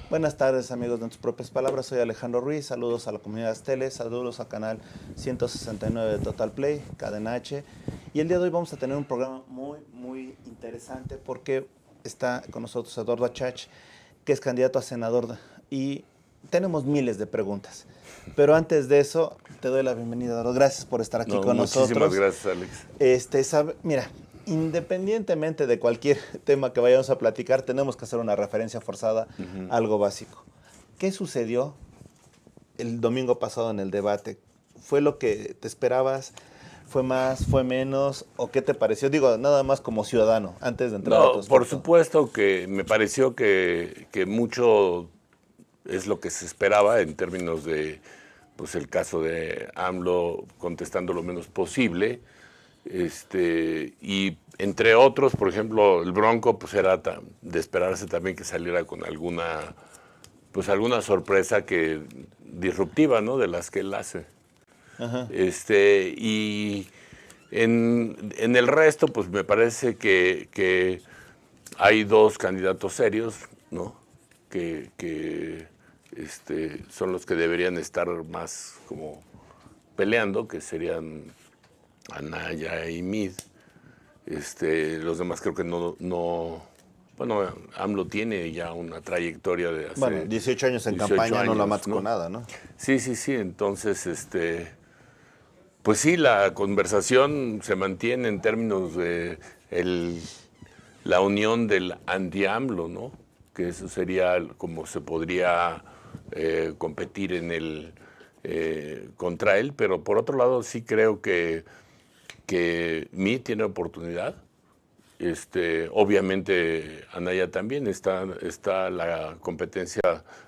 Buenas tardes, amigos de tus propias palabras. Soy Alejandro Ruiz. Saludos a la comunidad Tele, saludos al canal 169 de Total Play, Cadena H. Y el día de hoy vamos a tener un programa muy interesante porque está con nosotros Eduardo Achach, que es candidato a senador y tenemos miles de preguntas. Pero antes de eso, te doy la bienvenida, Eduardo. Gracias por estar aquí con nosotros. Muchísimas gracias, Alex. Mira, independientemente de cualquier tema que vayamos a platicar, tenemos que hacer una referencia forzada a algo básico. ¿Qué sucedió el domingo pasado en el debate? ¿Fue lo que te esperabas? ¿Fue más? ¿Fue menos? ¿O qué te pareció? Digo, nada más como ciudadano, antes de entrar a tu aspecto. Por supuesto que me pareció que mucho es lo que se esperaba en términos de, pues, el caso de AMLO contestando lo menos posible. Y entre otros, por ejemplo, el Bronco, pues era de esperarse también que saliera con alguna sorpresa disruptiva, ¿no? De las que él hace. Ajá. Y en el resto, pues me parece que hay dos candidatos serios, ¿no? Que son los que deberían estar más como peleando, que serían Anaya y Mid. Los demás creo que no. Bueno, AMLO tiene ya una trayectoria de hace... Bueno, 18 años en 18 campaña, no la años, matas ¿no? con nada, ¿no? Sí. Entonces, pues sí, la conversación se mantiene en términos de la unión del anti-AMLO, ¿no? Que eso sería como se podría competir contra él, pero por otro lado sí creo que Mid tiene oportunidad. Obviamente Anaya también está la competencia.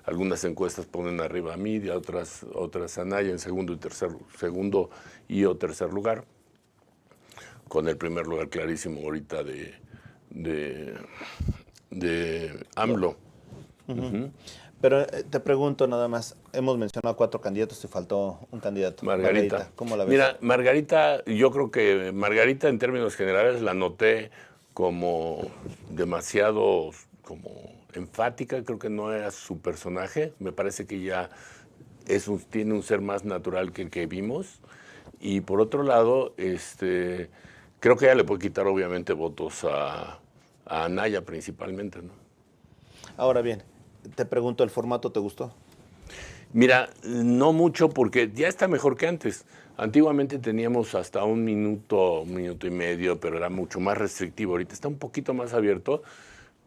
Algunas encuestas ponen arriba a Mid y otras Anaya en segundo y o tercer lugar, con el primer lugar clarísimo ahorita de AMLO. Pero te pregunto nada más, hemos mencionado 4 candidatos y faltó un candidato. Margarita. ¿Cómo la ves? Mira, Margarita, yo creo que Margarita en términos generales la noté como demasiado como enfática. Creo que no era su personaje. Me parece que ya tiene un ser más natural que el que vimos. Y por otro lado, creo que ella le puede quitar obviamente votos a Anaya principalmente, ¿no? Ahora bien, te pregunto, ¿el formato te gustó? Mira, no mucho porque ya está mejor que antes. Antiguamente teníamos hasta un minuto y medio, pero era mucho más restrictivo. Ahorita está un poquito más abierto,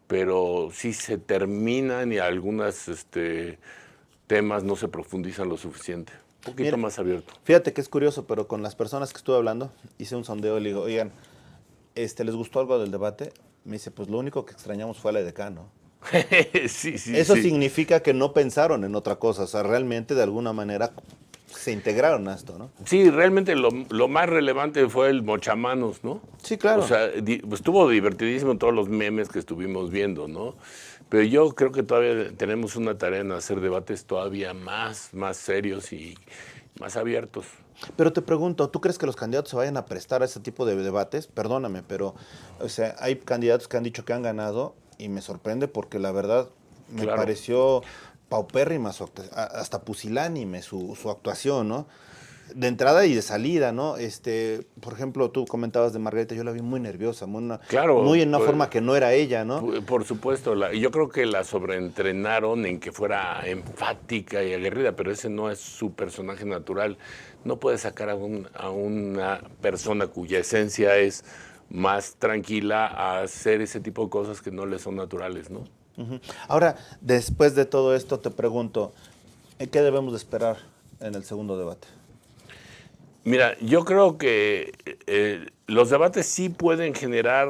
pero sí se terminan y algunos temas no se profundizan lo suficiente. Un poquito más abierto. Fíjate que es curioso, pero con las personas que estuve hablando, hice un sondeo y le digo, oigan, ¿les gustó algo del debate? Me dice, pues lo único que extrañamos fue a la EDK, ¿no? Sí. Eso significa que no pensaron en otra cosa, o sea, realmente de alguna manera se integraron a esto, ¿no? Sí, realmente lo más relevante fue el mochamanos, ¿no? Sí, claro. O sea, estuvo divertidísimo todos los memes que estuvimos viendo, ¿no? Pero yo creo que todavía tenemos una tarea en hacer debates todavía más serios y más abiertos. Pero te pregunto, ¿tú crees que los candidatos se vayan a prestar a ese tipo de debates? Perdóname, pero o sea, hay candidatos que han dicho que han ganado y me sorprende porque la verdad me pareció paupérrima, hasta pusilánime su actuación, ¿no? De entrada y de salida, ¿no? Por ejemplo, tú comentabas de Margarita, yo la vi muy nerviosa, muy en una forma que no era ella, ¿no? Por supuesto, yo creo que la sobreentrenaron en que fuera enfática y aguerrida, pero ese no es su personaje natural. No puede sacar a una persona cuya esencia es más tranquila a hacer ese tipo de cosas que no le son naturales, ¿no? Ahora, después de todo esto, te pregunto, ¿qué debemos de esperar en el segundo debate? Mira, yo creo que los debates sí pueden generar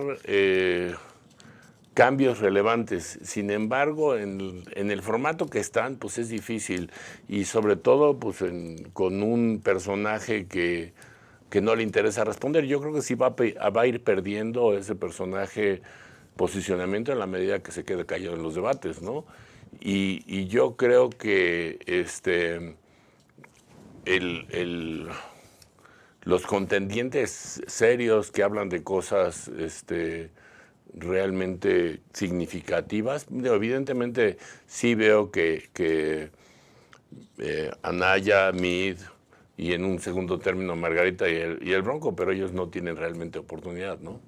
cambios relevantes. Sin embargo, en el formato que están, pues es difícil. Y sobre todo, pues con un personaje que no le interesa responder. Yo creo que sí va a ir perdiendo ese personaje posicionamiento en la medida que se quede callado en los debates, ¿no? Y yo creo que los contendientes serios que hablan de cosas realmente significativas. Evidentemente sí veo que Anaya, Mid y en un segundo término Margarita y el Bronco, pero ellos no tienen realmente oportunidad, ¿no?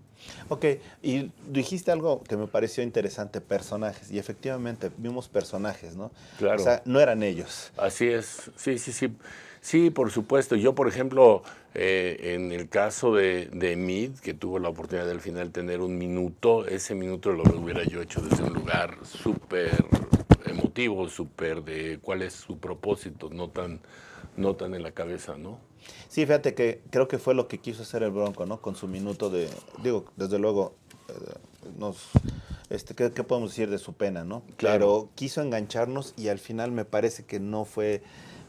Ok, y dijiste algo que me pareció interesante, personajes, y efectivamente vimos personajes, ¿no? O Claro. sea, no eran ellos. Así es, sí, sí, sí. Sí, por supuesto. Yo, por ejemplo, en el caso de Mid, que tuvo la oportunidad de al final tener un minuto, ese minuto lo hubiera yo hecho desde un lugar súper emotivo, súper de cuál es su propósito, no tan en la cabeza, ¿no? Sí, fíjate que creo que fue lo que quiso hacer el Bronco, ¿no? Con su minuto de, digo, desde luego, nos, ¿qué podemos decir de su pena, ¿no? Claro, Pero quiso engancharnos y al final me parece que no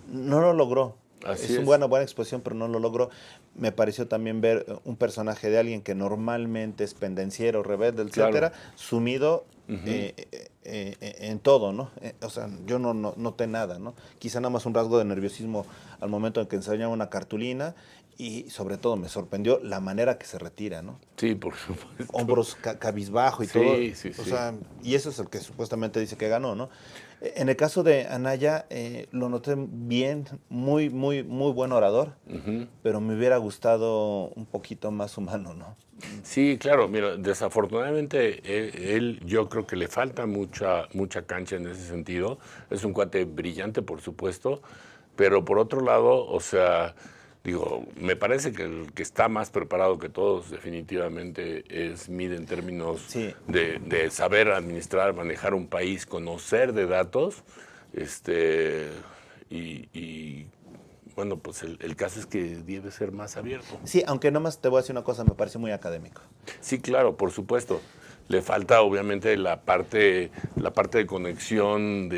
lo logró. así Es una es. buena exposición, pero no lo logró. Me pareció también ver un personaje de alguien que normalmente es pendenciero, rebelde, Claro. etcétera, sumido Ujú. en todo, ¿no? O sea, yo no noté nada, ¿no? Quizá nada más un rasgo de nerviosismo al momento en que enseñaba una cartulina y sobre todo me sorprendió la manera que se retira, ¿no? Sí, por supuesto. Hombros cabizbajo y todo, Sí, sí, o sí. sea, y eso es el que supuestamente dice que ganó, ¿no? En el caso de Anaya, lo noté bien, muy buen orador, Ujú. pero me hubiera gustado un poquito más humano, ¿no? Sí, claro, mira, desafortunadamente yo creo que le falta mucha cancha en ese sentido. Es un cuate brillante, por supuesto, pero por otro lado, o sea, digo, me parece que el que está más preparado que todos definitivamente es Mid en términos Sí, de saber administrar, manejar un país, conocer de datos, este, y bueno, pues el caso es que debe ser más abierto. sí, aunque nomás te voy a decir una cosa, me parece muy académico. Sí, claro, por supuesto. Le falta obviamente la parte de conexión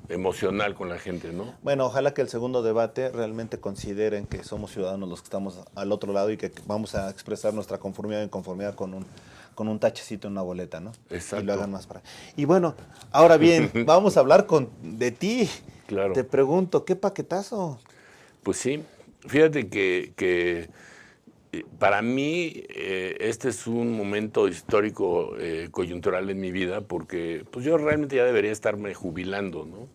emocional con la gente, ¿no? Bueno, ojalá que el segundo debate realmente consideren que somos ciudadanos los que estamos al otro lado y que vamos a expresar nuestra conformidad o inconformidad con un tachecito en una boleta, ¿no? Y lo Exacto, hagan más para. Y bueno, ahora bien, vamos a hablar de ti. claro. Te pregunto, ¿qué paquetazo? Pues sí, fíjate que para mí este es un momento histórico coyuntural en mi vida porque pues yo realmente ya debería estarme jubilando, ¿no?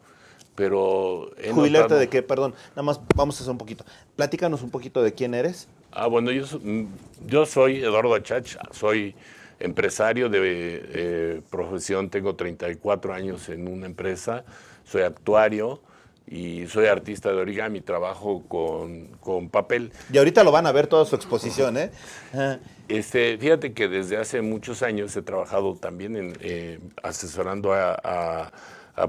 Pero he Jubilarte notado. de qué, perdón, nada más vamos a hacer un poquito. Platícanos un poquito de quién eres. Ah, bueno, yo soy Eduardo Achach, soy empresario de profesión, tengo 34 años en una empresa, soy actuario y soy artista de origami, trabajo con papel. Y ahorita lo van a ver toda su exposición, ¿eh? Ajá. Fíjate que desde hace muchos años he trabajado también asesorando a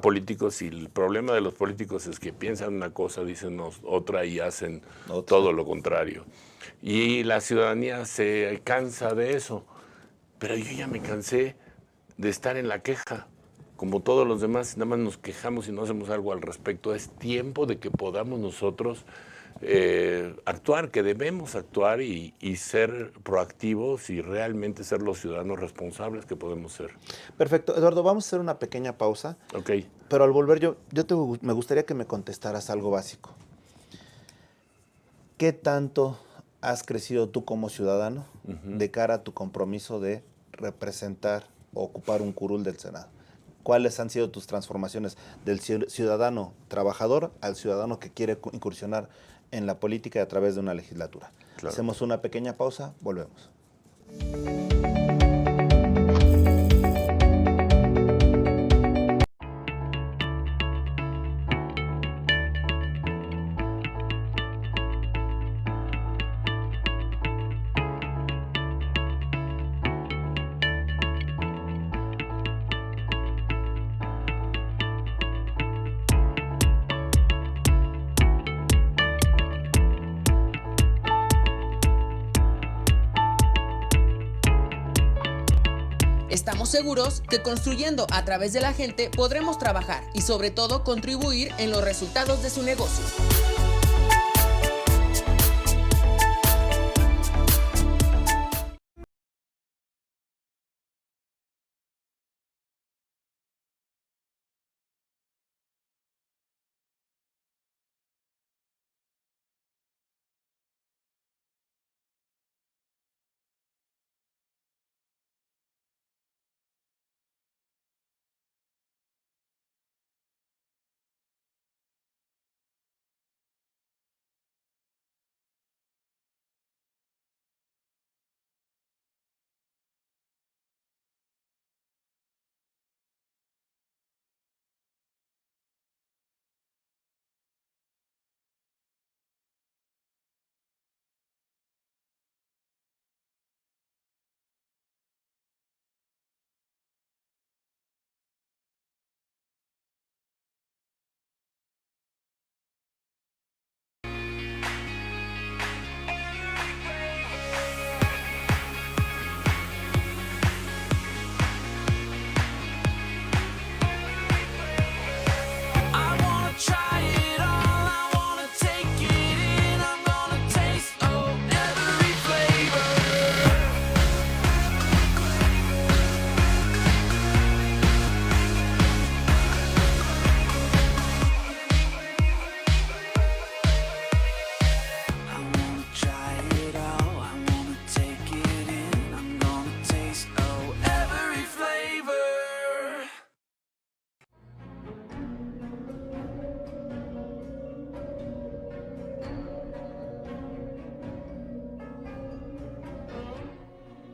políticos y el problema de los políticos es que piensan una cosa, dicen otra y hacen Otra. todo lo contrario. Y la ciudadanía se cansa de eso, pero yo ya me cansé de estar en la queja. Como todos los demás, nada más nos quejamos y no hacemos algo al respecto. Es tiempo de que podamos nosotros actuar, que debemos actuar y ser proactivos y realmente ser los ciudadanos responsables que podemos ser. Perfecto. Eduardo, vamos a hacer una pequeña pausa, Ok, pero al volver me gustaría que me contestaras algo básico. ¿Qué tanto has crecido tú como ciudadano de cara a tu compromiso de representar o ocupar un curul del Senado? ¿Cuáles han sido tus transformaciones del ciudadano trabajador al ciudadano que quiere incursionar en la política y a través de una legislatura? claro. Hacemos una pequeña pausa, volvemos. Estamos seguros que construyendo a través de la gente podremos trabajar y sobre todo contribuir en los resultados de su negocio.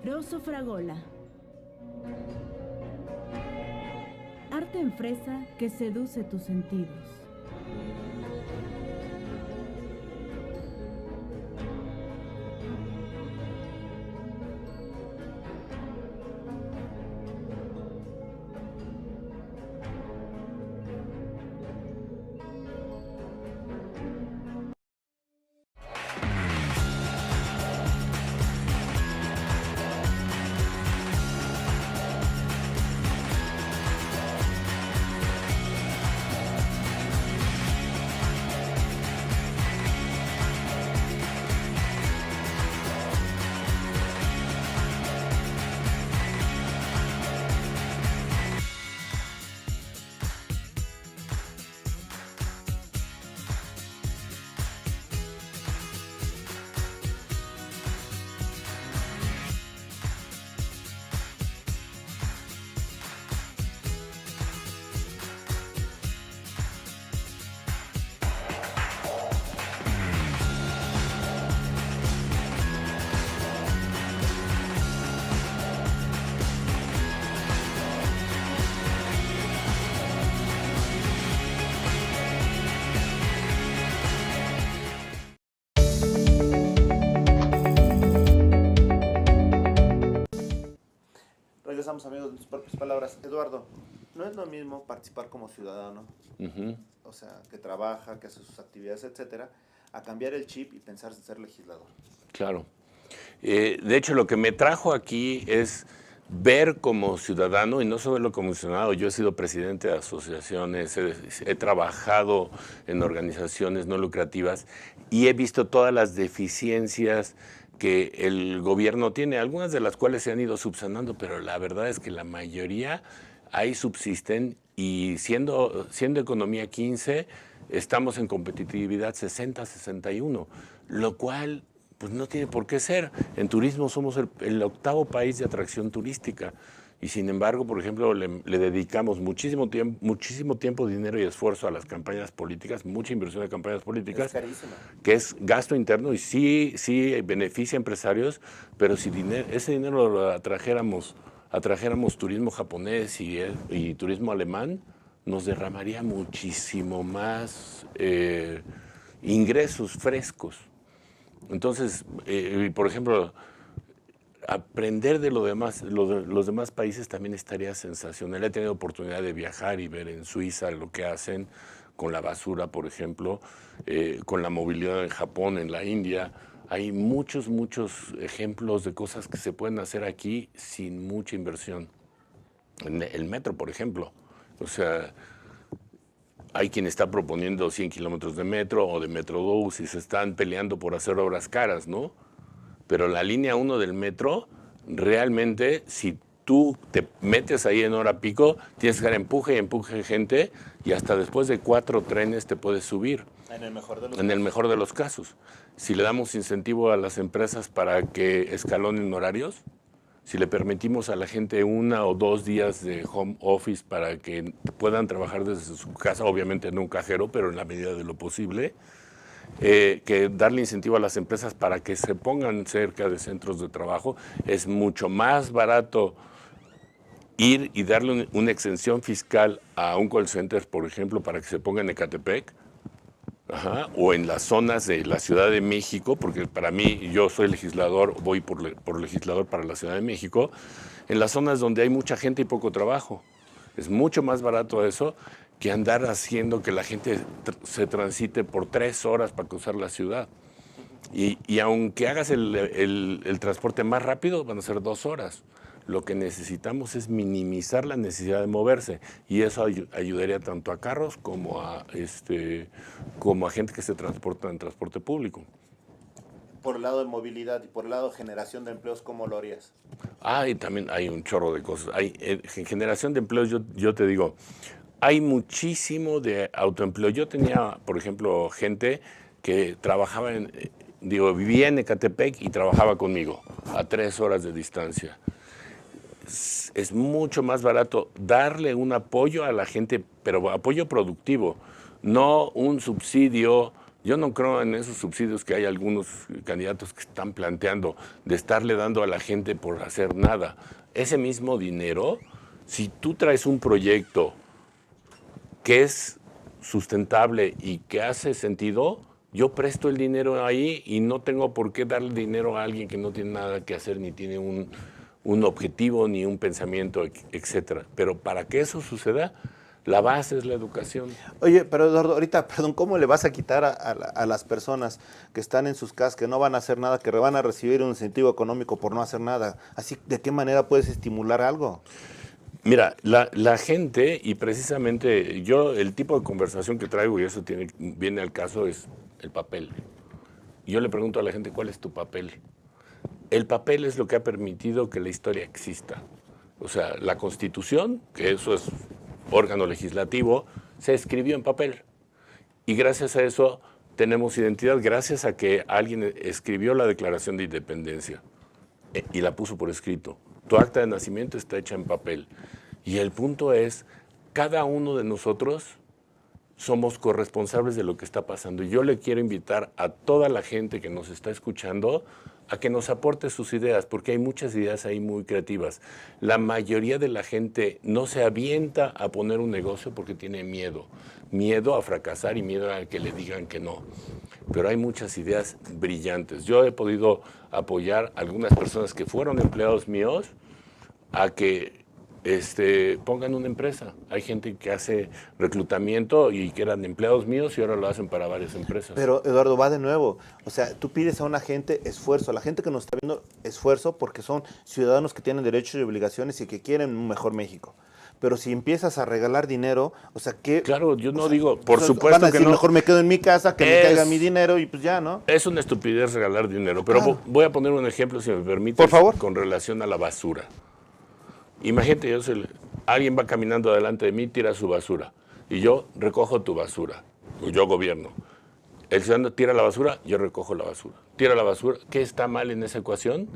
Rosso Fragola. Arte en fresa que seduce tus sentidos. Regresamos, amigos, de tus propias palabras. Eduardo, no es lo mismo participar como ciudadano, o sea, que trabaja, que hace sus actividades, etcétera, a cambiar el chip y pensar en ser legislador. Claro. De hecho, lo que me trajo aquí es ver como ciudadano, y no solo como ciudadano, yo he sido presidente de asociaciones, he trabajado en organizaciones no lucrativas y he visto todas las deficiencias que el gobierno tiene, algunas de las cuales se han ido subsanando, pero la verdad es que la mayoría ahí subsisten y siendo economía 15, estamos en competitividad 60-61, lo cual pues no tiene por qué ser. En turismo somos el octavo país de atracción turística y sin embargo, por ejemplo, le dedicamos muchísimo tiempo, dinero y esfuerzo a las campañas políticas, mucha inversión de campañas políticas, Es carísima, que es gasto interno y sí beneficia a empresarios, pero si ese dinero lo atrajéramos turismo japonés y turismo alemán, nos derramaría muchísimo más ingresos frescos. Entonces, por ejemplo, aprender de los demás países también estaría sensacional. He tenido oportunidad de viajar y ver en Suiza lo que hacen con la basura, por ejemplo, con la movilidad en Japón, en la India. Hay muchos ejemplos de cosas que se pueden hacer aquí sin mucha inversión. En el metro, por ejemplo. O sea, hay quien está proponiendo 100 kilómetros de metro o de Metrobús y se están peleando por hacer obras caras, ¿no? Pero la línea 1 del metro, realmente, si tú te metes ahí en hora pico, tienes que dar empuje y empuje gente y hasta después de 4 trenes te puedes subir. En el mejor de los En el mejor de los casos. Si le damos incentivo a las empresas para que escalonen horarios, si le permitimos a la gente 1 o 2 días de home office para que puedan trabajar desde su casa, obviamente en un cajero, pero en la medida de lo posible, que darle incentivo a las empresas para que se pongan cerca de centros de trabajo, es mucho más barato ir y darle una exención fiscal a un call center, por ejemplo, para que se ponga en Ecatepec, o en las zonas de la Ciudad de México, porque para mí, yo soy legislador, voy por legislador para la Ciudad de México, en las zonas donde hay mucha gente y poco trabajo. Es mucho más barato eso que andar haciendo que la gente se transite por 3 horas para cruzar la ciudad. Y aunque hagas el transporte más rápido, van a ser 2 horas. Lo que necesitamos es minimizar la necesidad de moverse y eso ayudaría tanto a carros como a gente que se transporta en transporte público. Por el lado de movilidad y por el lado de generación de empleos, ¿cómo lo harías? Y también hay un chorro de cosas. En generación de empleos, yo te digo, hay muchísimo de autoempleo. Yo tenía, por ejemplo, gente que trabajaba vivía en Ecatepec y trabajaba conmigo a 3 horas de distancia. Es mucho más barato darle un apoyo a la gente, pero apoyo productivo, no un subsidio Yo no creo en esos subsidios que hay algunos candidatos que están planteando de estarle dando a la gente por hacer nada. Ese mismo dinero, si tú traes un proyecto que es sustentable y que hace sentido, yo presto el dinero ahí y no tengo por qué darle dinero a alguien que no tiene nada que hacer, ni tiene un objetivo, ni un pensamiento, etcétera. Pero para que eso suceda, la base es la educación. Oye, pero Eduardo, ahorita, perdón, ¿cómo le vas a quitar a las personas que están en sus casas, que no van a hacer nada, que van a recibir un incentivo económico por no hacer nada? Así, ¿de qué manera puedes estimular algo? Mira, la gente, y precisamente yo, el tipo de conversación que traigo, y eso viene al caso, es el papel. Y yo le pregunto a la gente, ¿cuál es tu papel? El papel es lo que ha permitido que la historia exista. O sea, la Constitución, que eso es órgano legislativo, se escribió en papel. Y gracias a eso tenemos identidad, gracias a que alguien escribió la Declaración de Independencia y la puso por escrito. Tu acta de nacimiento está hecha en papel. Y el punto es, cada uno de nosotros somos corresponsables de lo que está pasando. Y yo le quiero invitar a toda la gente que nos está escuchando a que nos aporte sus ideas, porque hay muchas ideas ahí muy creativas. La mayoría de la gente no se avienta a poner un negocio porque tiene miedo. Miedo a fracasar y miedo a que le digan que no. Pero hay muchas ideas brillantes. Yo he podido apoyar a algunas personas que fueron empleados míos a que pongan una empresa. Hay gente que hace reclutamiento y que eran empleados míos y ahora lo hacen para varias empresas. Pero, Eduardo, va de nuevo. O sea, tú pides a una gente esfuerzo. A la gente que nos está viendo, esfuerzo porque son ciudadanos que tienen derechos y obligaciones y que quieren un mejor México. Pero si empiezas a regalar dinero, o sea, ¿qué? Claro, yo no digo, por supuesto van a decir, que no. Mejor me quedo en mi casa, que me caiga mi dinero y pues ya, ¿no? Es una estupidez regalar dinero, pero Claro. voy a poner un ejemplo, si me permites, Por favor. con relación a la basura. Imagínate, alguien va caminando delante de mí, tira su basura, y yo recojo tu basura, yo gobierno. El ciudadano tira la basura, yo recojo la basura. Tira la basura, ¿qué está mal en esa ecuación?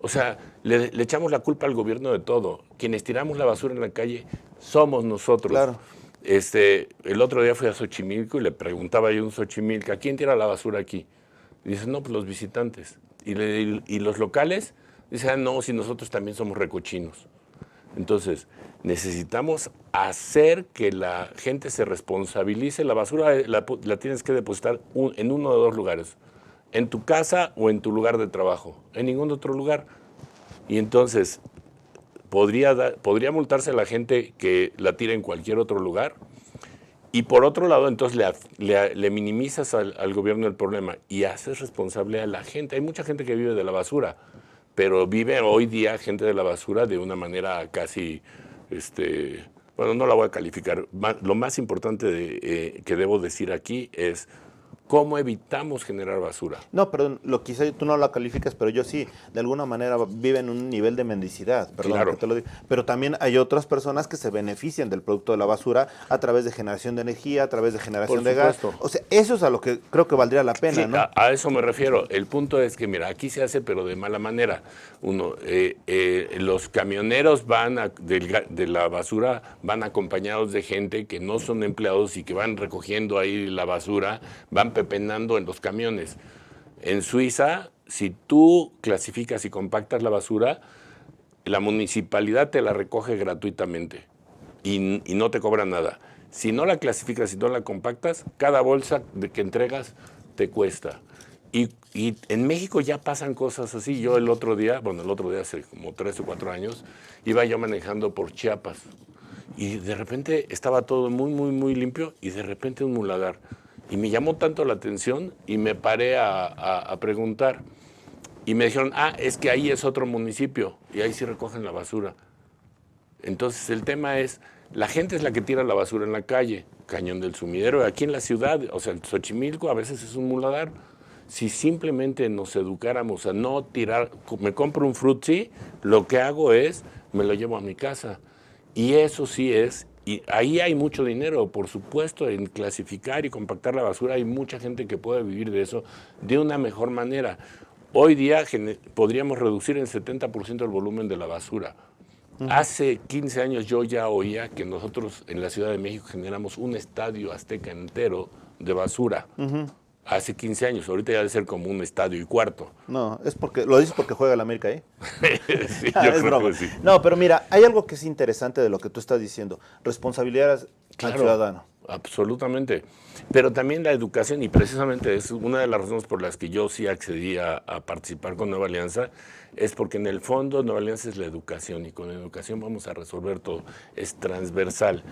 O sea, le echamos la culpa al gobierno de todo. Quienes tiramos la basura en la calle somos nosotros. Claro. El otro día fui a Xochimilco y le preguntaba yo a un Xochimilco, ¿a quién tira la basura aquí? Y dice, no, pues los visitantes. Y los locales, dicen, no, si nosotros también somos recochinos. Entonces, necesitamos hacer que la gente se responsabilice. La basura la tienes que depositar en uno de dos lugares. En tu casa o en tu lugar de trabajo. En ningún otro lugar. Y entonces, podría multarse a la gente que la tira en cualquier otro lugar. Y por otro lado, entonces le minimizas al gobierno el problema y haces responsable a la gente. Hay mucha gente que vive de la basura, pero vive hoy día gente de la basura de una manera casi, bueno, no la voy a calificar. Lo más importante que debo decir aquí es cómo evitamos generar basura. No, perdón, quizá tú no la calificas, pero yo sí, de alguna manera viven un nivel de mendicidad, perdón Claro. que te lo diga. Pero también hay otras personas que se benefician del producto de la basura a través de generación de energía, a través de generación Por de gas. supuesto. O sea, eso es a lo que creo que valdría la pena, Sí, ¿no? a eso me refiero. El punto es que, mira, aquí se hace, pero de mala manera. Los camioneros de la basura van acompañados de gente que no son empleados y que van recogiendo ahí la basura, van pepenando en los camiones. En Suiza, si tú clasificas y compactas la basura, la municipalidad te la recoge gratuitamente y no te cobra nada. Si no la clasificas, si no la compactas, cada bolsa que entregas te cuesta. Y en México ya pasan cosas así. Yo el otro día hace como 3 o 4 años, iba yo manejando por Chiapas y de repente estaba todo muy, muy, muy limpio y de repente un muladar. Y me llamó tanto la atención y me paré a preguntar. Y me dijeron, es que ahí es otro municipio y ahí sí recogen la basura. Entonces el tema es, la gente es la que tira la basura en la calle, Cañón del Sumidero, aquí en la ciudad, o sea, el Xochimilco a veces es un muladar. Si simplemente nos educáramos a no tirar, me compro un frutzi, lo que hago es, me lo llevo a mi casa. Y eso sí es, y ahí hay mucho dinero, por supuesto, en clasificar y compactar la basura, hay mucha gente que puede vivir de eso de una mejor manera. Hoy día podríamos reducir en 70% el volumen de la basura. Hace 15 años yo ya oía que nosotros en la Ciudad de México generamos un estadio azteca entero de basura. hace 15 años. Ahorita ya debe ser como un estadio y cuarto. No, lo dices porque juega el América ahí. Sí, yo Es creo broma. que sí. No, pero mira, hay algo que es interesante de lo que tú estás diciendo. Responsabilidad al Claro, ciudadano. absolutamente. Pero también la educación, y precisamente es una de las razones por las que yo sí accedí a participar con Nueva Alianza, es porque en el fondo Nueva Alianza es la educación, y con la educación vamos a resolver todo. Es transversal.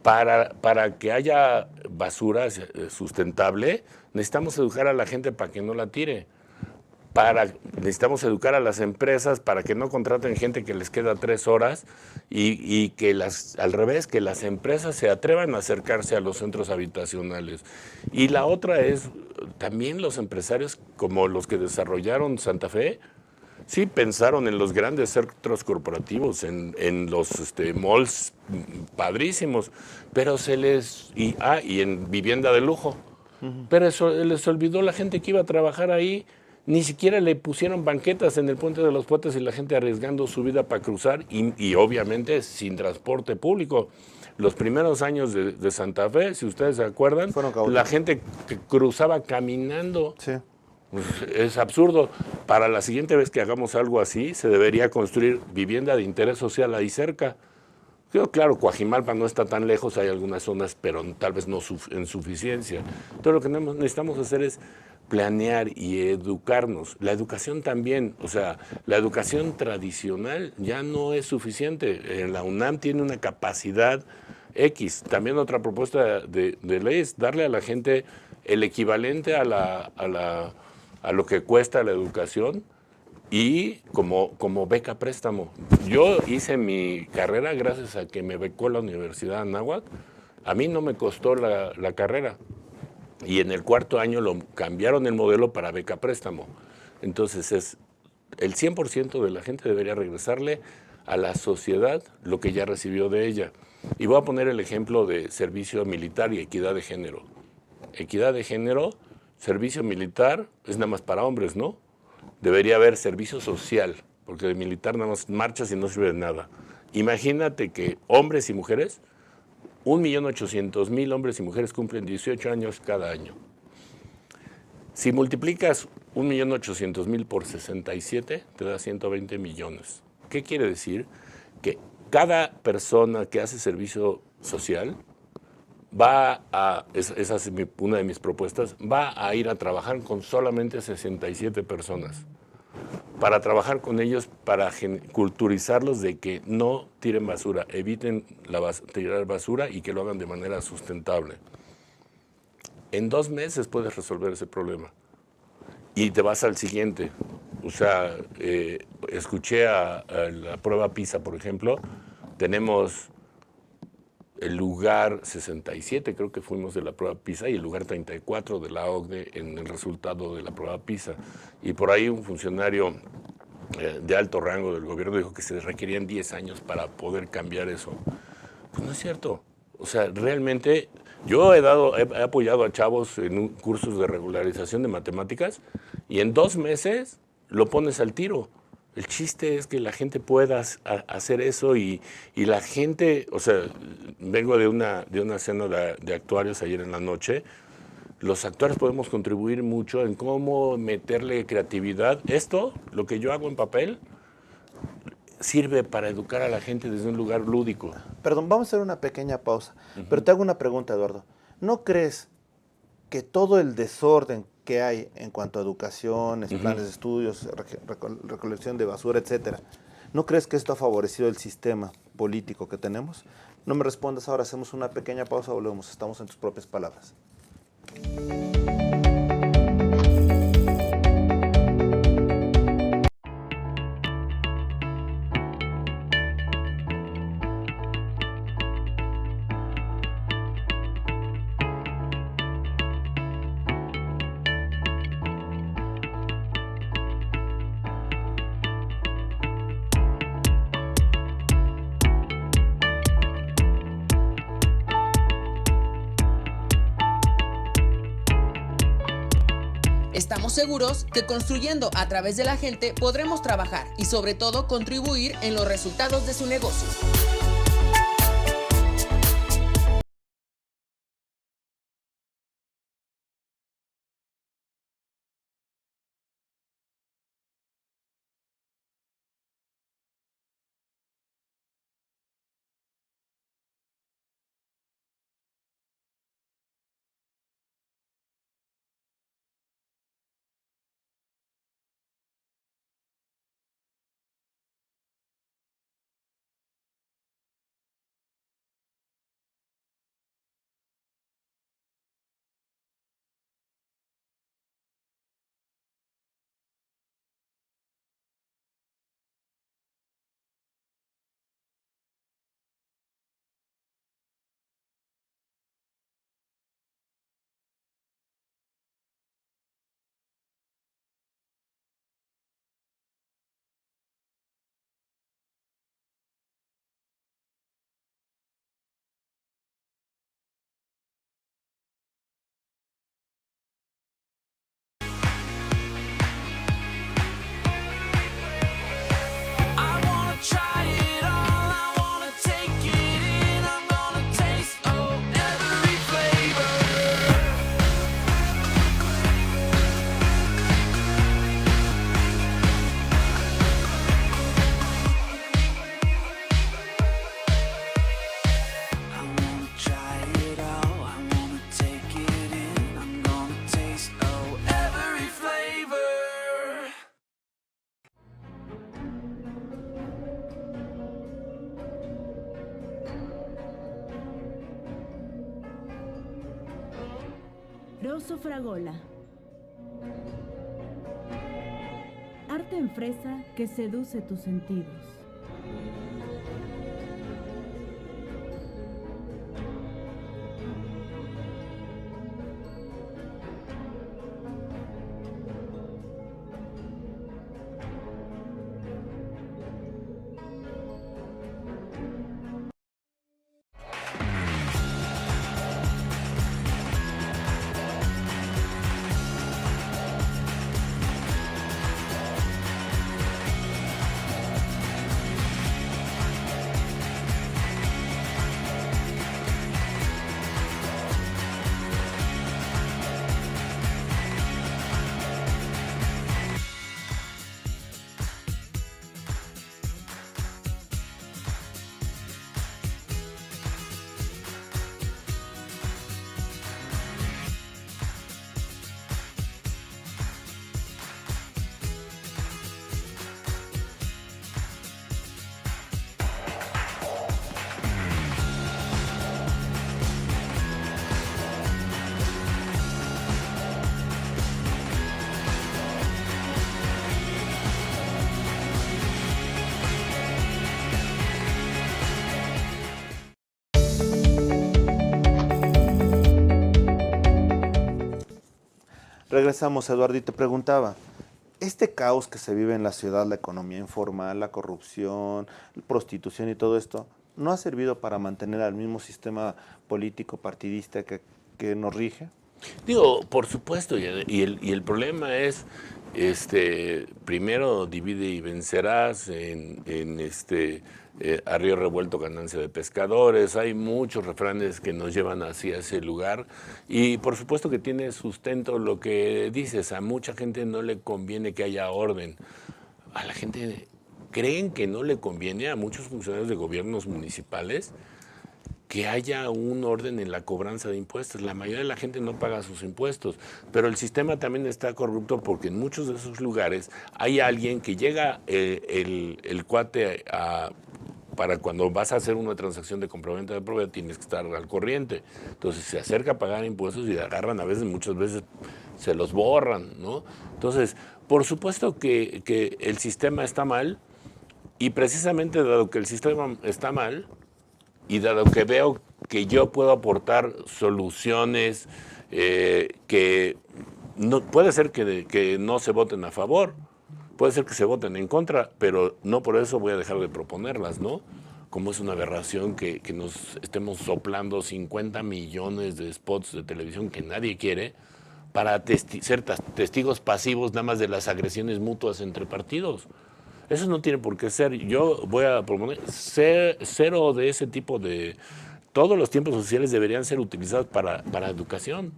Para que haya basura sustentable, necesitamos educar a la gente para que no la tire. Necesitamos educar a las empresas para que no contraten gente que les queda 3 horas y que al revés, que las empresas se atrevan a acercarse a los centros habitacionales. Y la otra es también los empresarios como los que desarrollaron Santa Fe, sí pensaron en los grandes centros corporativos, en los malls padrísimos, pero y en vivienda de lujo. Pero eso les olvidó la gente que iba a trabajar ahí. Ni siquiera le pusieron banquetas en el Puente de los Poetas y la gente arriesgando su vida para cruzar y obviamente sin transporte público. Los primeros años de Santa Fe, si ustedes se acuerdan, la gente que cruzaba caminando. Sí. Pues es absurdo. Para la siguiente vez que hagamos algo así, se debería construir vivienda de interés social ahí cerca. Claro, Coajimalpa no está tan lejos, hay algunas zonas, pero tal vez no en suficiencia. Entonces lo que necesitamos hacer es planear y educarnos. La educación también, o sea, la educación tradicional ya no es suficiente. La UNAM tiene una capacidad X. También otra propuesta de ley es darle a la gente el equivalente a lo que cuesta la educación y como beca préstamo. Yo hice mi carrera gracias a que me becó la Universidad de Anáhuac. A mí no me costó la carrera. Y en el 4º año lo cambiaron el modelo para beca préstamo. Entonces el 100% de la gente debería regresarle a la sociedad lo que ya recibió de ella. Y voy a poner el ejemplo de servicio militar y equidad de género. Equidad de género, servicio militar es nada más para hombres, ¿no? Debería haber servicio social, porque de militar nada más marchas y no sirve de nada. Imagínate que hombres y mujeres, 1.800.000 hombres y mujeres cumplen 18 años cada año. Si multiplicas 1.800.000 por 67, te da 120 millones. ¿Qué quiere decir? Que cada persona que hace servicio social esa es una de mis propuestas, va a ir a trabajar con solamente 67 personas. Para trabajar con ellos, para culturizarlos de que no tiren basura, eviten tirar basura y que lo hagan de manera sustentable. En 2 meses puedes resolver ese problema. Y te vas al siguiente. O sea, escuché a la prueba PISA, por ejemplo. Tenemos el lugar 67, creo que fuimos de la prueba PISA, y el lugar 34 de la OCDE en el resultado de la prueba PISA. Y por ahí un funcionario de alto rango del gobierno dijo que se requerían 10 años para poder cambiar eso. Pues no es cierto. O sea, realmente yo he apoyado a chavos en cursos de regularización de matemáticas y en 2 meses lo pones al tiro. El chiste es que la gente pueda hacer eso y la gente, o sea, vengo de una cena de actuarios ayer en la noche. Los actuarios podemos contribuir mucho en cómo meterle creatividad. Esto, lo que yo hago en papel, sirve para educar a la gente desde un lugar lúdico. Perdón, vamos a hacer una pequeña pausa, pero te hago una pregunta, Eduardo. ¿No crees que todo el desorden que hay en cuanto a educación, planes de estudios, recolección de basura, etcétera, ¿no crees que esto ha favorecido el sistema político que tenemos? No me respondas ahora, hacemos una pequeña pausa, volvemos, estamos en tus propias palabras. Estamos seguros que construyendo a través de la gente podremos trabajar y sobre todo contribuir en los resultados de su negocio. Rosso Fragola. Arte en fresa que seduce tus sentidos. Regresamos, Eduardo, y te preguntaba, este caos que se vive en la ciudad, la economía informal, la corrupción, la prostitución y todo esto, ¿no ha servido para mantener al mismo sistema político partidista que nos rige? Digo, por supuesto, y el problema es, primero divide y vencerás, a río revuelto ganancia de pescadores, hay muchos refranes que nos llevan hacia ese lugar, y por supuesto que tiene sustento lo que dices, a mucha gente no le conviene que haya orden, a la gente creen que no le conviene, a muchos funcionarios de gobiernos municipales, que haya un orden en la cobranza de impuestos. La mayoría de la gente no paga sus impuestos, pero el sistema también está corrupto porque en muchos de esos lugares hay alguien que llega el cuate para cuando vas a hacer una transacción de compraventa de propiedad tienes que estar al corriente. Entonces se acerca a pagar impuestos y agarran muchas veces se los borran, ¿no? Entonces, por supuesto que el sistema está mal y precisamente dado que el sistema está mal, y dado que veo que yo puedo aportar soluciones que no, puede ser que no se voten a favor, puede ser que se voten en contra, pero no por eso voy a dejar de proponerlas, ¿no? Como es una aberración que nos estemos soplando 50 millones de spots de televisión que nadie quiere para ser testigos pasivos nada más de las agresiones mutuas entre partidos. Eso no tiene por qué ser. Yo voy a proponer cero de ese tipo de... Todos los tiempos sociales deberían ser utilizados para educación,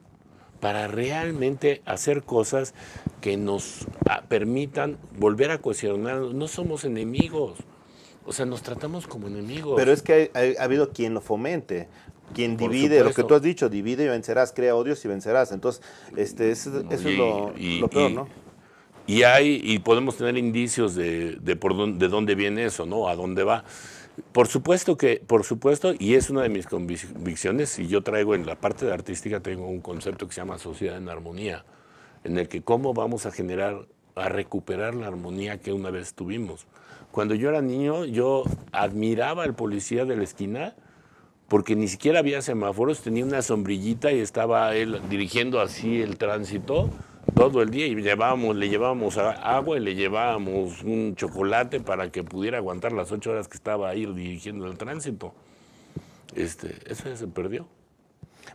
para realmente hacer cosas que nos permitan volver a cohesionar. No somos enemigos, o sea, nos tratamos como enemigos. Pero es que ha habido quien lo fomente, quien divide, lo que tú has dicho, divide y vencerás, crea odios y vencerás. Entonces, eso es lo peor, ¿no? Y podemos tener indicios de dónde viene eso, ¿no? A dónde va. Por supuesto, y es una de mis convicciones, y yo traigo en la parte de artística, tengo un concepto que se llama sociedad en armonía, en el que cómo vamos a recuperar la armonía que una vez tuvimos. Cuando yo era niño, yo admiraba al policía de la esquina, porque ni siquiera había semáforos, tenía una sombrillita y estaba él dirigiendo así el tránsito todo el día y le llevábamos agua y le llevábamos un chocolate para que pudiera aguantar las 8 horas que estaba ahí dirigiendo el tránsito. Eso ya se perdió.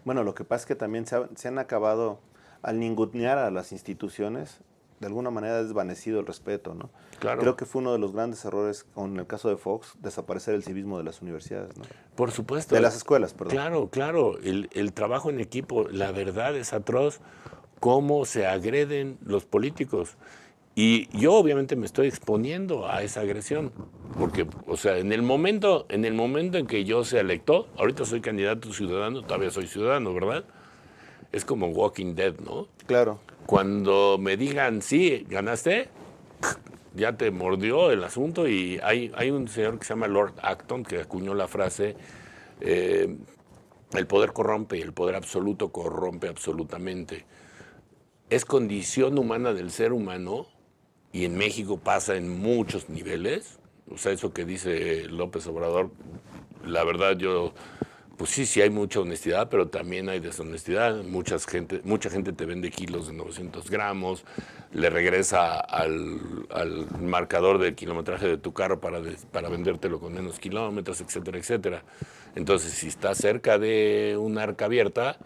Bueno, lo que pasa es que también se han acabado, al ningunear a las instituciones, de alguna manera ha desvanecido el respeto, ¿no? Claro. Creo que fue uno de los grandes errores con el caso de Fox, desaparecer el civismo de las universidades, ¿no? Por supuesto. De las escuelas, perdón. Claro. El trabajo en equipo, la verdad es atroz cómo se agreden los políticos. Y yo obviamente me estoy exponiendo a esa agresión, porque, o sea, en el momento en que yo sea electo, ahorita soy candidato ciudadano, todavía soy ciudadano, ¿verdad? Es como Walking Dead, ¿no? Claro. Cuando me digan, sí, ganaste, ya te mordió el asunto y hay un señor que se llama Lord Acton que acuñó la frase, el poder corrompe y el poder absoluto corrompe absolutamente. Es condición humana del ser humano, y en México pasa en muchos niveles. O sea, eso que dice López Obrador, la verdad pues sí hay mucha honestidad, pero también hay deshonestidad. Mucha gente te vende kilos de 900 gramos, le regresa al marcador de kilometraje de tu carro para vendértelo con menos kilómetros, etcétera, etcétera. Entonces, si estás cerca de un arca abierta,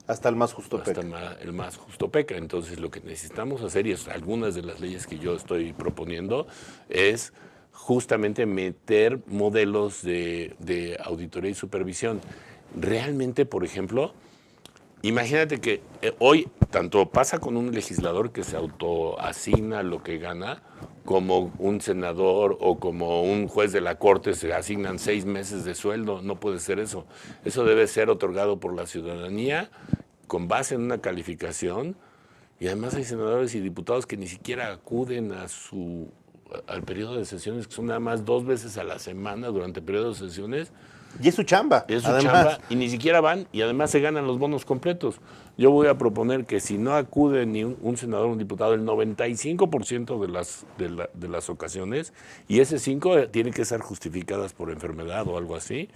hasta el más justo peca. Hasta el más justo peca. Entonces, lo que necesitamos hacer, y es algunas de las leyes que yo estoy proponiendo, es justamente meter modelos de auditoría y supervisión. Realmente, por ejemplo, imagínate que hoy tanto pasa con un legislador que se autoasigna lo que gana, como un senador o como un juez de la corte se asignan 6 meses de sueldo. No puede ser eso. Eso debe ser otorgado por la ciudadanía con base en una calificación, y además hay senadores y diputados que ni siquiera acuden al periodo de sesiones, que son nada más 2 veces a la semana durante el periodo de sesiones. Y es su chamba. Es su chamba, y ni siquiera van, y además se ganan los bonos completos. Yo voy a proponer que si no acude ni un senador o un diputado, el 95% de las ocasiones, y ese 5 tiene que ser justificadas por enfermedad o algo así.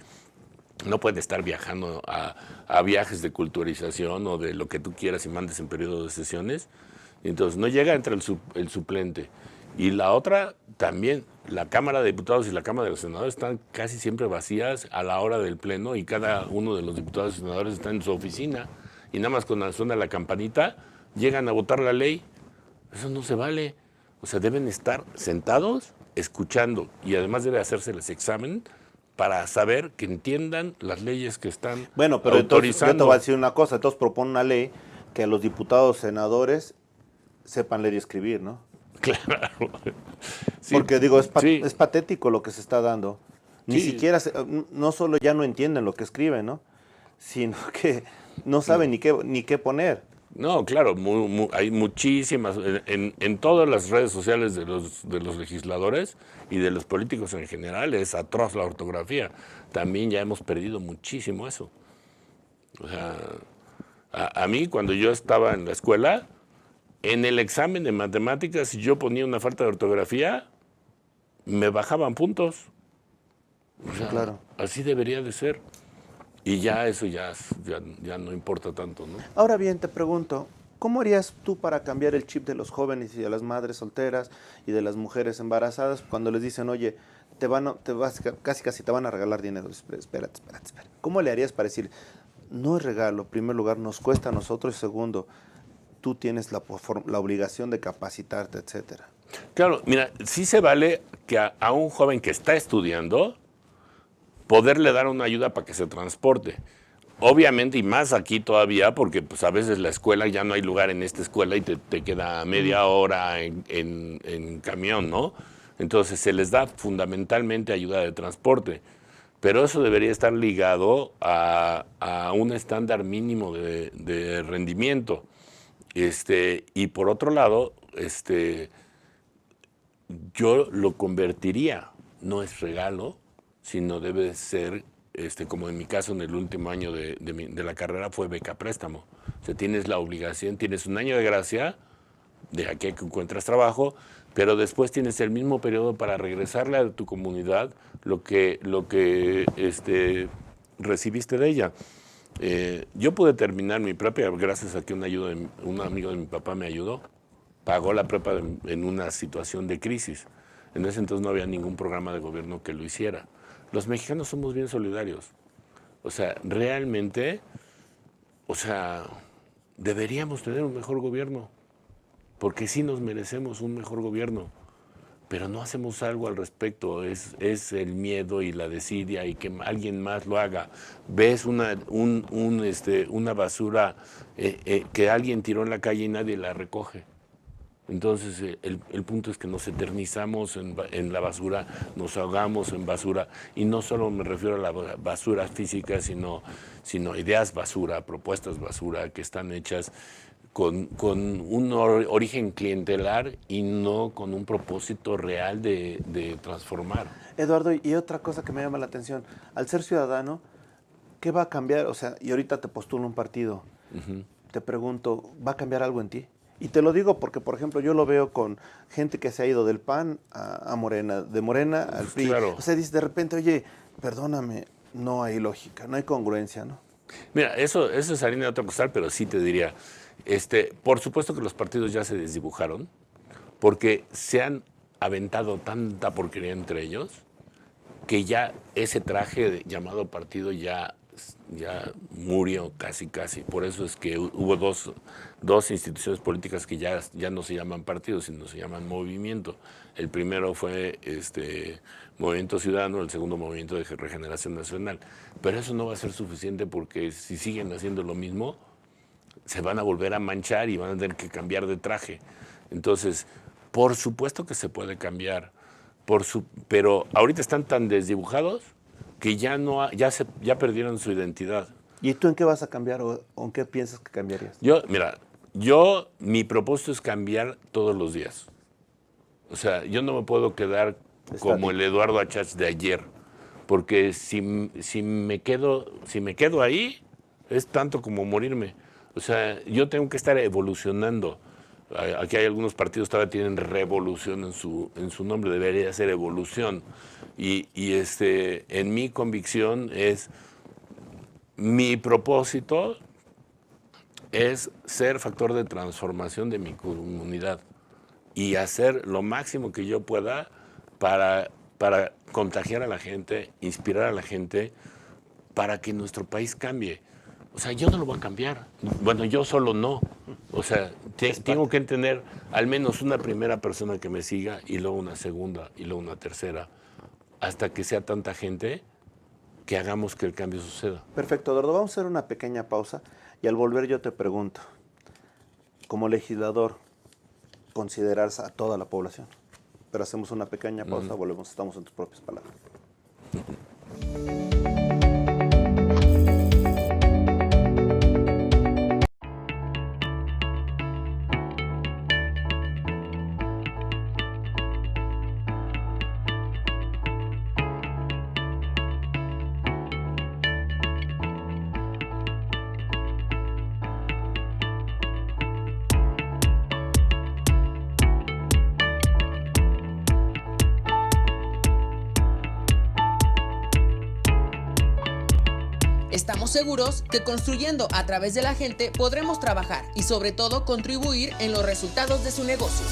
No pueden estar viajando a viajes de culturalización o de lo que tú quieras y mandes en periodo de sesiones. Y entonces no llega entre el suplente. Y la otra, también, la Cámara de Diputados y la Cámara de los Senadores están casi siempre vacías a la hora del pleno, y cada uno de los diputados y senadores está en su oficina, y nada más cuando suena la campanita llegan a votar la ley. Eso no se vale. O sea, deben estar sentados, escuchando, y además debe hacérseles examen para saber que entiendan las leyes que están bueno, pero autorizando. Entonces, yo te voy a decir una cosa. Entonces propone una ley que a los diputados senadores sepan leer y escribir, ¿no? Claro. Sí, porque digo, es sí. patético lo que se está dando. Ni siquiera, no solo ya no entienden lo que escriben, ¿no? Sino que no saben ni qué poner. No, claro, hay muchísimas, en todas las redes sociales de los legisladores y de los políticos en general, es atroz la ortografía. También ya hemos perdido muchísimo eso. O sea, a mí cuando yo estaba en la escuela, en el examen de matemáticas, si yo ponía una falta de ortografía, me bajaban puntos. O sea, claro. Así debería de ser. Y ya eso ya no importa tanto, ¿no? Ahora bien, te pregunto, ¿cómo harías tú para cambiar el chip de los jóvenes y de las madres solteras y de las mujeres embarazadas cuando les dicen, oye, casi te van a regalar dinero? Espérate. ¿Cómo le harías para decir, no es regalo, en primer lugar, nos cuesta a nosotros, y segundo, tú tienes la obligación de capacitarte, etcétera? Claro, mira, sí se vale que a un joven que está estudiando, poderle dar una ayuda para que se transporte. Obviamente, y más aquí todavía, porque pues a veces la escuela, ya no hay lugar en esta escuela y te queda media hora en camión, ¿no? Entonces se les da fundamentalmente ayuda de transporte. Pero eso debería estar ligado a un estándar mínimo de rendimiento. Y por otro lado, yo lo convertiría, no es regalo, sino debe ser, como en mi caso en el último año de la carrera, fue beca préstamo. O sea, tienes la obligación, tienes un año de gracia, de aquí a que encuentras trabajo, pero después tienes el mismo periodo para regresarle a tu comunidad lo que recibiste de ella. Yo pude terminar mi prepa gracias a que un amigo de mi papá me ayudó. Pagó la prepa en una situación de crisis. En ese entonces no había ningún programa de gobierno que lo hiciera. Los mexicanos somos bien solidarios. O sea, realmente, deberíamos tener un mejor gobierno, porque sí nos merecemos un mejor gobierno, pero no hacemos algo al respecto. Es el miedo y la desidia y que alguien más lo haga. Ves una basura que alguien tiró en la calle y nadie la recoge. Entonces, el punto es que nos eternizamos en la basura, nos ahogamos en basura, y no solo me refiero a la basura física, sino ideas basura, propuestas basura, que están hechas con un origen clientelar y no con un propósito real de transformar. Eduardo, y otra cosa que me llama la atención, al ser ciudadano, ¿qué va a cambiar? O sea, y ahorita te postulo un partido. Te pregunto, ¿va a cambiar algo en ti? Y te lo digo porque, por ejemplo, yo lo veo con gente que se ha ido del PAN a Morena, de Morena al PRI. Claro. O sea, dice de repente, oye, perdóname, no hay lógica, no hay congruencia, ¿no? Mira, eso es harina de otro costal, pero sí te diría, por supuesto que los partidos ya se desdibujaron, porque se han aventado tanta porquería entre ellos, que ya ese traje llamado partido ya murió casi. Por eso es que hubo dos instituciones políticas que ya no se llaman partidos, sino se llaman movimiento. El primero fue Movimiento Ciudadano, el segundo Movimiento de Regeneración Nacional. Pero eso no va a ser suficiente porque si siguen haciendo lo mismo, se van a volver a manchar y van a tener que cambiar de traje. Entonces, por supuesto que se puede cambiar, pero ahorita están tan desdibujados que ya perdieron su identidad. ¿Y tú en qué vas a cambiar o en qué piensas que cambiarías? Mi propósito es cambiar todos los días. O sea, yo no me puedo quedar como el Eduardo Achach de ayer, porque si me quedo ahí, es tanto como morirme. O sea, yo tengo que estar evolucionando. Aquí hay algunos partidos que todavía tienen revolución en su nombre, debería ser evolución. Y en mi convicción mi propósito es ser factor de transformación de mi comunidad y hacer lo máximo que yo pueda para contagiar a la gente, inspirar a la gente, para que nuestro país cambie. O sea, yo no lo voy a cambiar. Bueno, yo solo no. O sea, tengo que tener al menos una primera persona que me siga y luego una segunda y luego una tercera, hasta que sea tanta gente que hagamos que el cambio suceda. Perfecto, Eduardo. Vamos a hacer una pequeña pausa y al volver yo te pregunto, como legislador, ¿consideras a toda la población? Pero hacemos una pequeña pausa, volvemos, estamos en tus propias palabras. Estamos seguros que construyendo a través de la gente podremos trabajar y sobre todo contribuir en los resultados de su negocio.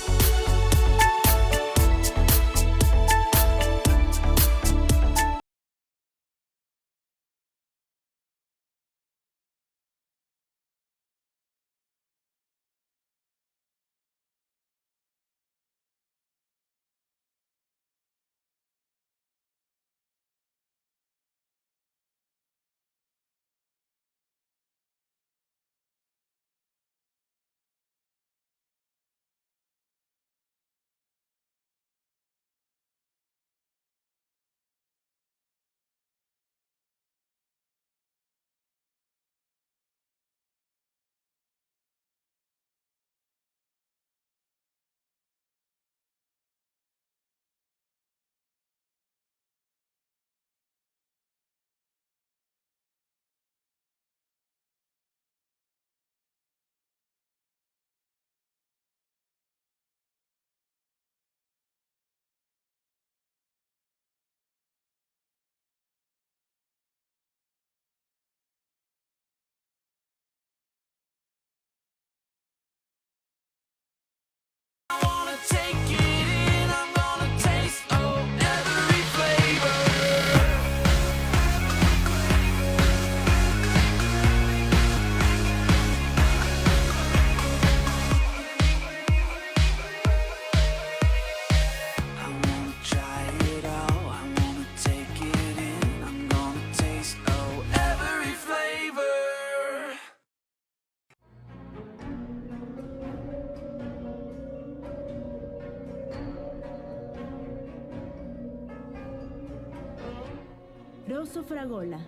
Rosso Fragola.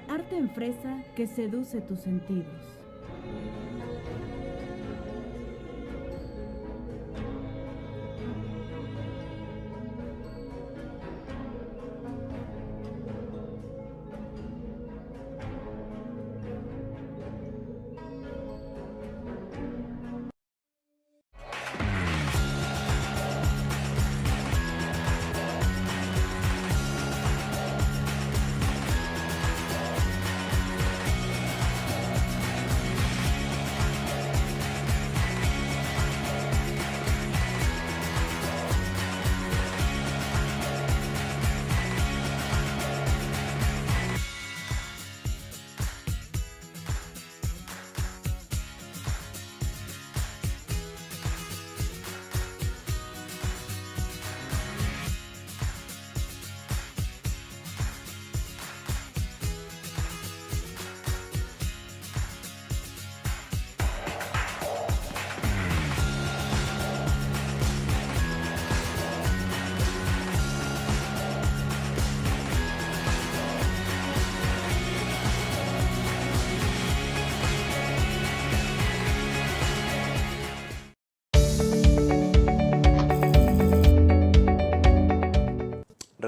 Arte en fresa que seduce tus sentidos.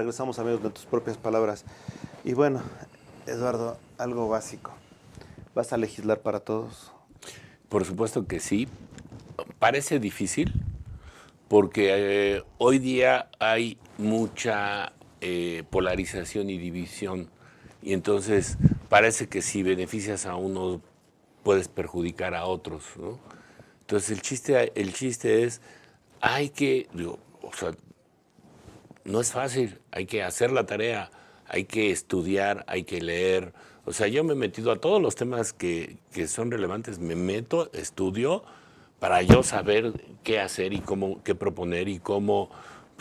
regresamos, amigos, de tus propias palabras. Y bueno, Eduardo, algo básico. ¿Vas a legislar para todos? Por supuesto que sí. Parece difícil porque hoy día hay mucha polarización y división. Y entonces parece que si beneficias a unos puedes perjudicar a otros, ¿no? Entonces el chiste es, hay que, o sea, no es fácil, hay que hacer la tarea, hay que estudiar, hay que leer. O sea, yo me he metido a todos los temas que son relevantes, me meto, estudio, para yo saber qué hacer y cómo, qué proponer y cómo.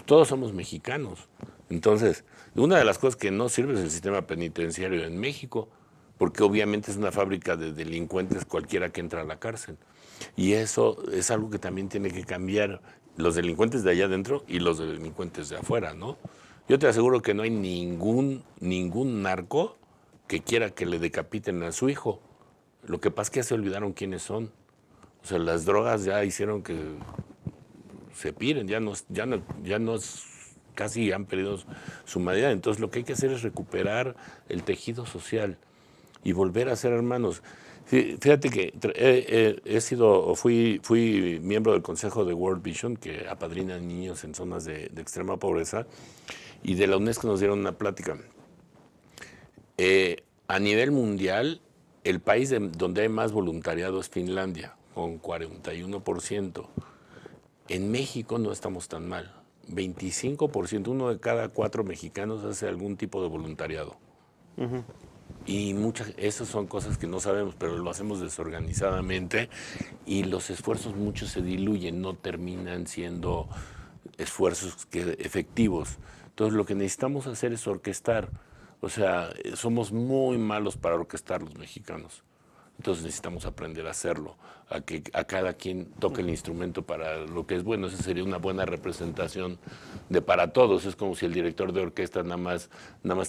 Todos somos mexicanos. Entonces, una de las cosas que no sirve es el sistema penitenciario en México, porque obviamente es una fábrica de delincuentes cualquiera que entra a la cárcel. Y eso es algo que también tiene que cambiar, los delincuentes de allá adentro y los delincuentes de afuera, ¿no? Yo te aseguro que no hay ningún narco que quiera que le decapiten a su hijo. Lo que pasa es que ya se olvidaron quiénes son. O sea, las drogas ya hicieron que se piren, casi han perdido su humanidad. Entonces lo que hay que hacer es recuperar el tejido social y volver a ser hermanos. Fíjate que fui miembro del consejo de World Vision, que apadrina niños en zonas de extrema pobreza, y de la UNESCO nos dieron una plática. A nivel mundial, el país donde hay más voluntariado es Finlandia, con 41%. En México no estamos tan mal. 25%, 1 de cada 4 mexicanos hace algún tipo de voluntariado. Uh-huh. Y esas son cosas que no sabemos, pero lo hacemos desorganizadamente y los esfuerzos muchos se diluyen, no terminan siendo esfuerzos efectivos. Entonces lo que necesitamos hacer es orquestar. O sea, somos muy malos para orquestar los mexicanos. Entonces necesitamos aprender a hacerlo, a que a cada quien toque el instrumento para lo que es bueno. Esa sería una buena representación de para todos. Es como si el director de orquesta nada más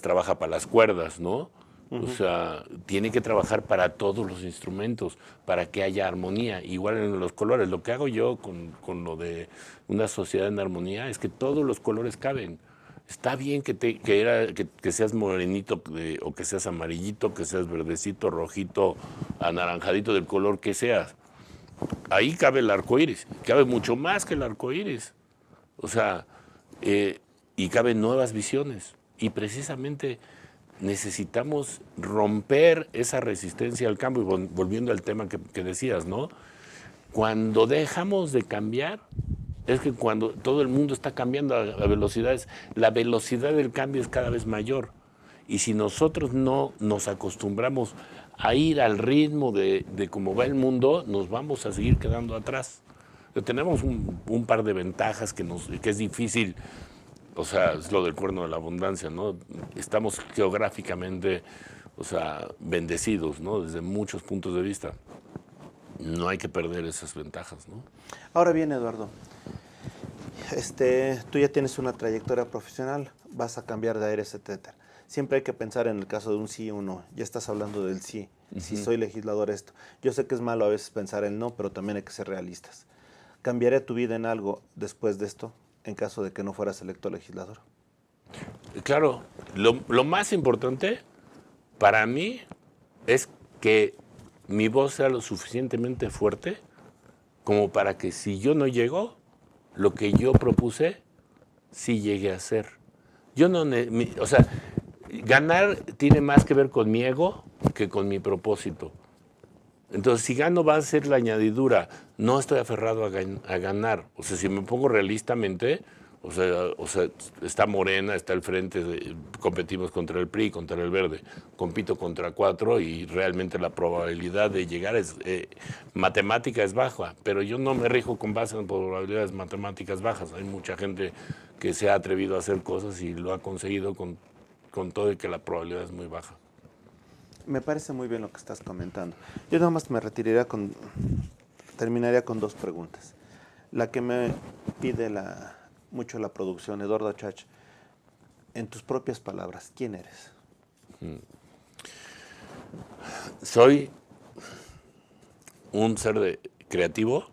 trabaja para las cuerdas, ¿no? Uh-huh. O sea, tiene que trabajar para todos los instrumentos, para que haya armonía. Igual en los colores. Lo que hago yo con lo de una sociedad en armonía es que todos los colores caben. Está bien que seas morenito o que seas amarillito, que seas verdecito, rojito, anaranjadito, del color que seas. Ahí cabe el arco iris, cabe mucho más que el arco iris. O sea, y caben nuevas visiones. Y precisamente necesitamos romper esa resistencia al cambio. Y volviendo al tema que decías, ¿no? Cuando dejamos de cambiar, es que cuando todo el mundo está cambiando a velocidades, la velocidad del cambio es cada vez mayor. Y si nosotros no nos acostumbramos a ir al ritmo de cómo va el mundo, nos vamos a seguir quedando atrás. Pero tenemos un par de ventajas que es difícil, o sea, es lo del cuerno de la abundancia, ¿no? Estamos geográficamente, o sea, bendecidos, ¿no? Desde muchos puntos de vista. No hay que perder esas ventajas, ¿no? Ahora bien, Eduardo, tú ya tienes una trayectoria profesional, vas a cambiar de aires, etcétera. Siempre hay que pensar en el caso de un sí o un no. Ya estás hablando del sí. Uh-huh. Si soy legislador, esto. Yo sé que es malo a veces pensar en no, pero también hay que ser realistas. ¿Cambiaría tu vida en algo después de esto, en caso de que no fueras electo legislador? Claro. Lo más importante para mí es que mi voz sea lo suficientemente fuerte como para que si yo no llego, lo que yo propuse, sí llegue a ser. Yo no, o sea, ganar tiene más que ver con mi ego que con mi propósito. Entonces, si gano va a ser la añadidura. No estoy aferrado a ganar. O sea, si me pongo realistamente, o sea, está Morena, está el Frente, competimos contra el PRI, contra el Verde, compito contra 4 y realmente la probabilidad de llegar matemática es baja, pero yo no me rijo con base en probabilidades matemáticas bajas. Hay mucha gente que se ha atrevido a hacer cosas y lo ha conseguido con todo y que la probabilidad es muy baja. Me parece muy bien lo que estás comentando. Yo nada más terminaría con 2 preguntas. La que me pide mucho la producción, Eduardo Chach, en tus propias palabras, ¿quién eres? Soy un ser creativo,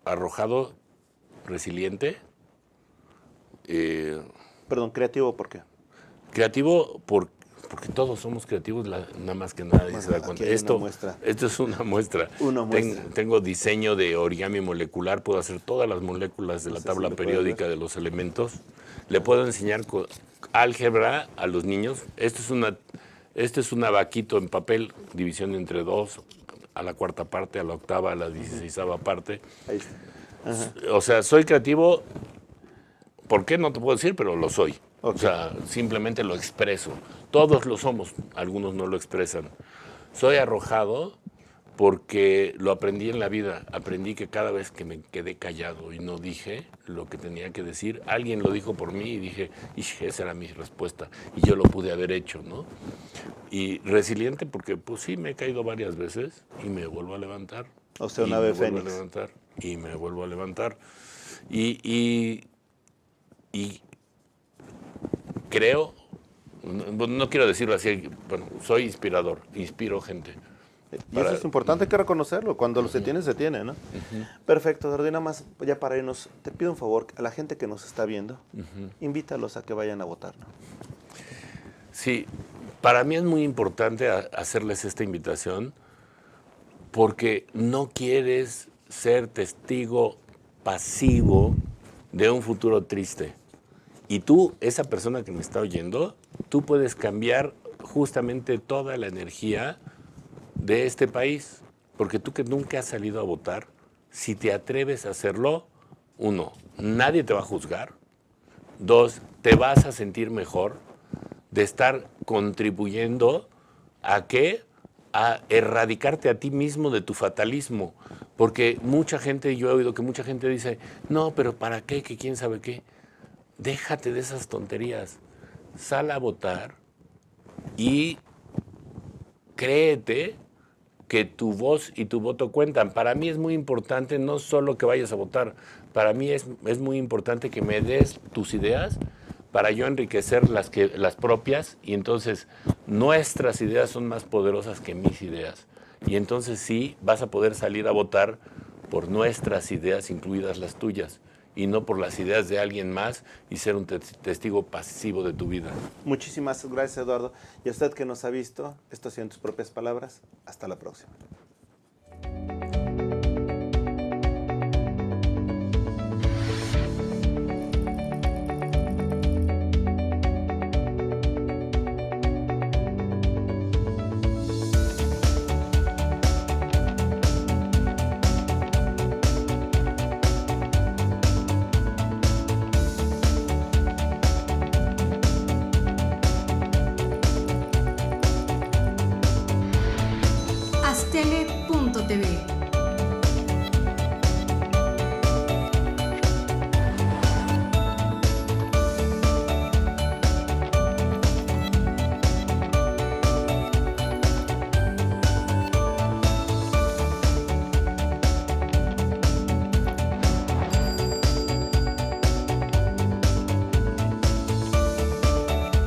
arrojado, resiliente, Perdón, creativo, ¿por qué? Creativo porque todos somos creativos, nada más que nadie se da cuenta. Esto es una muestra. Tengo diseño de origami molecular, puedo hacer todas las moléculas de la tabla periódica de los elementos. Le puedo enseñar álgebra a los niños. Esto es una vaquito en papel, división entre 2, a la 4ª parte, a la 8ª, a la 16ª parte. Ahí está. Ajá. O sea, soy creativo, ¿por qué? No te puedo decir, pero lo soy. Okay. O sea, simplemente lo expreso. Todos lo somos, algunos no lo expresan. Soy arrojado porque lo aprendí en la vida. Aprendí que cada vez que me quedé callado y no dije lo que tenía que decir, alguien lo dijo por mí y dije, esa era mi respuesta. Y yo lo pude haber hecho, ¿no? Y resiliente porque, pues sí, me he caído varias veces y me vuelvo a levantar. O sea, una ave fénix. Y me vuelvo a levantar. Y creo, no quiero decirlo así, bueno, soy inspirador, inspiro gente. Y eso es importante, hay que reconocerlo, cuando se tiene, ¿no? Perfecto, Eduardo, y nada más, ya para irnos, te pido un favor, a la gente que nos está viendo, invítalos a que vayan a votar, ¿no? Sí, para mí es muy importante hacerles esta invitación, porque no quieres ser testigo pasivo de un futuro triste. Y tú, esa persona que me está oyendo, tú puedes cambiar justamente toda la energía de este país. Porque tú que nunca has salido a votar, si te atreves a hacerlo, 1, nadie te va a juzgar. 2, te vas a sentir mejor de estar contribuyendo a ¿qué? A erradicarte a ti mismo de tu fatalismo. Porque mucha gente, yo he oído que mucha gente dice, no, pero ¿para qué? Que quién sabe qué. Déjate de esas tonterías. Sal a votar y créete que tu voz y tu voto cuentan. Para mí es muy importante no solo que vayas a votar, para mí es muy importante que me des tus ideas para yo enriquecer las propias, y entonces nuestras ideas son más poderosas que mis ideas. Y entonces sí vas a poder salir a votar por nuestras ideas, incluidas las tuyas, y no por las ideas de alguien más y ser un testigo pasivo de tu vida. Muchísimas gracias, Eduardo. Y a usted que nos ha visto, esto ha sido en tus propias palabras. Hasta la próxima.